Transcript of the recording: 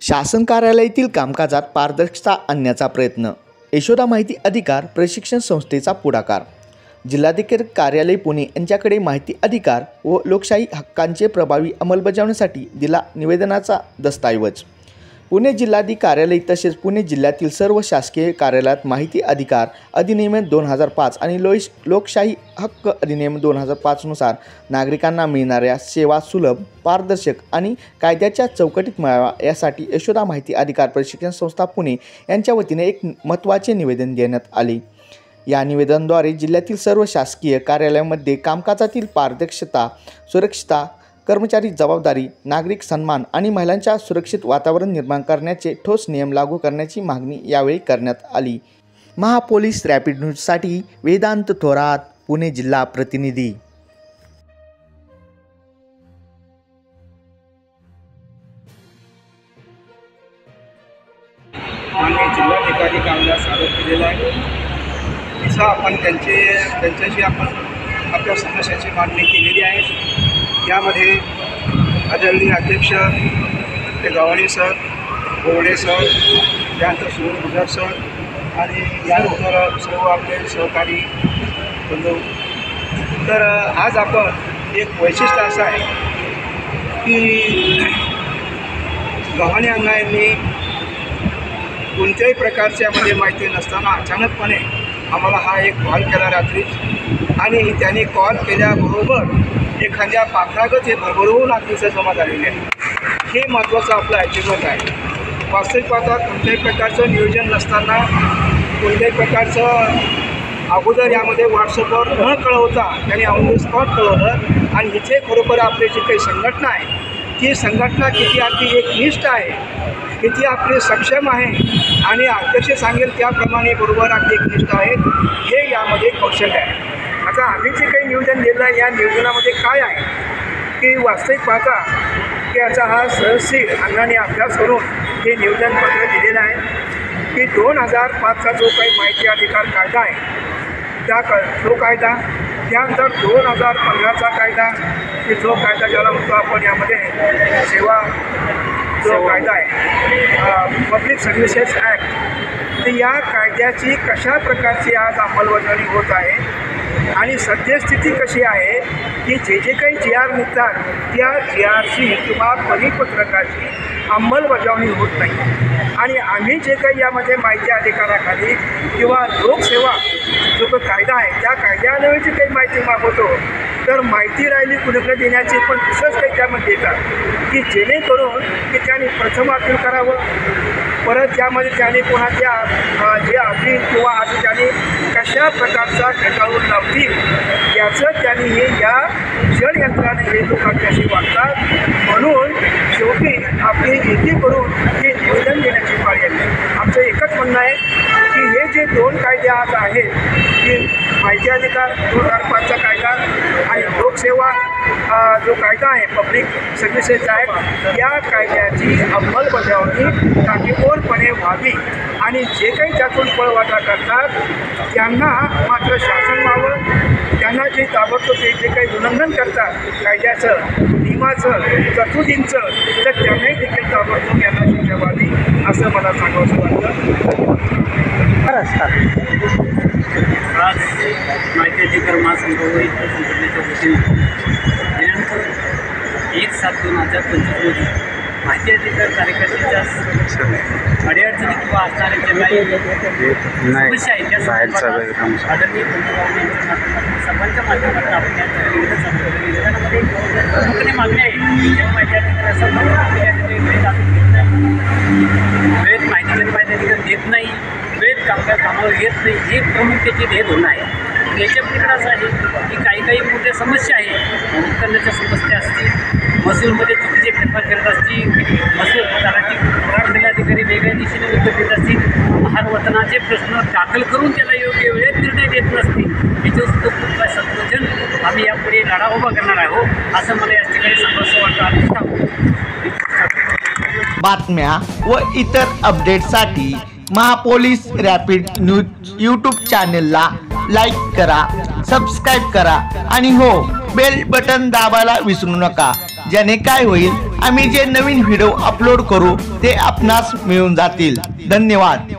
शासन कार्यालयातील कामकाजात पारदर्शकता आणण्याचा प्रयत्न। यशोदा माहिती अधिकार प्रशिक्षण संस्थेचा पुढाकार। जिल्हाधिकारी कार्यालय पुणे यांच्याकडे माहिती अधिकार व लोकशाही हक्कांचे प्रभावी अंमलबजावणीसाठी दिला निवेदनाचा दस्तऐवज। पुणे जिल्हाधिकारी कार्यालय तसेच पुणे जिल्ह्यातील सर्व शासकीय कार्यालयात माहिती अधिकार अधिनियम 2005 आणि लोकशाही हक्क अधिनियम 2005 नुसार नागरिकांना मिळणाऱ्या सेवा सुलभ, पारदर्शक आणि कायद्याच्या चौकटीत मिळावा यासाठी यशोदा माहिती अधिकार प्रशिक्षण संस्था पुणे यांच्या वतीने एक महत्त्वाचे निवेदन देण्यात आले। या निवेदनाद्वारे जिल्ह्यातील सर्व शासकीय कार्यालयांमध्ये कामकाजातील पारदर्शकता, सुरक्षितता, कर्मचारी जबाबदारी, नागरिक सन्मान आणि महिलांच्या सुरक्षित वातावरण निर्माण करण्याचे ठोस नियम लागू करण्याची मागणी यावेळी करण्यात आली। महापोलीस रॅपिड न्यूजसाठी वेदांत थोरात, पुणे जिल्हा प्रतिनिधी। जिल्हाधिकारी कार्यालयास आरोप केलेला आहे। तिचा आपण त्यांच्याशी आपण आपल्या समस्याची मागणी केलेली आहे। यामध्ये आदरणीय अध्यक्ष ते गव्हाणे सर, बोर्डे सर, त्यानंतर सुनील गुजर सर आणि यानंतर सर्व आपले सहकारी बंधू। तर आज आपण एक वैशिष्ट्य असं आहे की गव्हाणे अण्णा यांनी कोणत्याही प्रकारच्या माहिती नसताना अचानकपणे आम्हाला हा एक कॉल केला रात्री, आणि त्यांनी कॉल केल्याबरोबर एखाद्या पाखरागत हे भरभरून अतिशय जमा झालेले आहे। हे महत्त्वाचं आपलं अचिव्हमेंट आहे। वास्तविक पाहता कोणत्याही प्रकारचं नियोजन नसताना, कोणत्याही प्रकारचं अगोदर यामध्ये व्हॉट्सअपवर न कळवता त्यांनी ऑन द स्पॉट कळवलं। आणि इथे खरोखर आपली जी काही संघटना आहे ती संघटना किती आपली एकनिष्ठ आहे, किती आपले सक्षम आहे आणि अध्यक्ष सांगेल त्याप्रमाणे बरोबर आपली एकनिष्ठ आहेत, हे यामध्ये कौशल्य आहे। आता आम्ही जे काही नियोजन दिलं आहे या नियोजनामध्ये काय आहे की वास्तविक पाहता की याचा हा सहजशीर अण्णांनी अभ्यास करून हे नियोजन पत्र दिलेलं आहे की 2005चा जो काही माहिती अधिकार कायदा आहे तो कायदा, त्यानंतर 2015चा कायदा की जो कायदा ज्याला म्हणतो आपण यामध्ये सेवा जो कायदा आहे पब्लिक सर्व्हिसेस ॲक्ट, तर या कायद्याची कशा प्रकारची आज अंमलबजावणी होत आहे आणि सद्यस्थिती कशी आहे की जे काही GR निघतात त्या GRची किंवा परिपत्रकाची अंमलबजावणी होत नाही। आणि आम्ही जे काही यामध्ये माहिती अधिकाराखाली किंवा लोकसेवा जो काही कायदा आहे त्या कायद्यान्वये जी काही माहिती मागवतो तर माहिती राहिली कुणाकडे देण्याची, पण दुसरंच काही त्यामध्ये येतात की जेणेकरून की त्यांनी प्रथम अपील करावं, परत त्यामध्ये त्याने कोणाच्या जे अपील किंवा आज त्यांनी कशा प्रकारचा फेटाळून लावतील याचं त्यांनी हे या षडयंत्राने हे लोक आपल्याशी वागतात। म्हणून शेवटी आपली एकी करून हे निवेदन देण्याची पाळी आहे। आमचं एकच म्हणणं आहे की हे जे दोन कायदे आज आहेत की माहिती अधिकार 2005चा कायदा आणि लोकसेवा जो कायदा आहे पब्लिक सर्व्हिसेस ॲक्ट, या कायद्याची अंमलबजावणी काटेकोरपणे व्हावी आणि जे काही त्यातून पळवाटा करतात त्यांना मात्र शासन व्हावं। त्यांना जे ताबडतोब जे काही उल्लंघन करतात कायद्याचं, नियमाचं, तरतुदींचं, तर त्यांनाही देखील ताबडतोब यांना शिक्षा व्हावी असं मला सांगावंसं वाटतं। आज माहिती अधिकार महासंघ व इतर संघटनेच्या वतीने दिनांक 1/7/2025 रोजी माहिती अधिकार कार्यकर्त्यांच्या अडीअडचणी किंवा असणाऱ्या ज्या काही समस्या आहेत त्या संदर्भात आदरणीय पंतप्रधान यांच्या माध्यमातून सर्वांच्या माध्यमातून आपण या निवेदनामध्ये प्रमुखपणे मागणी आहे की माहिती अधिकाराचा वेळेत माहिती अधिकार देत नाही, वेळेत कामावर घेत नाही, हे प्रमुख त्याची ध्येय धोरण आहे। याच्या पलीकडे असं आहे की काही मोठ्या समस्या आहेत, उत्पन्नाच्या समस्या असतील, महसूलमध्ये चुकीचे फेरफार करत असतील, महसूल मंडलाधिकारी वेगळ्या दिशेने उत्तर देत असतील, महारवतनाचे प्रश्न दाखल करून त्याला योग्य वेळेत निर्णय देत नसतील, याच्यावर सुद्धा संयोजन आम्ही यापुढे लढा उभा करणार आहोत असं मला या ठिकाणी सांगावंसं वाटतं। बातम्या व इतर अपडेटसाठी महापोलीस रॅपिड न्यूज यूट्यूब चॅनलला लाईक करा, सबस्क्राईब करा आणि हो बेल बटन दाबायला विसरू नका, ज्याने काय होईल, आम्ही जे नवीन व्हिडिओ अपलोड करू ते आपणास मिळून जातील. धन्यवाद.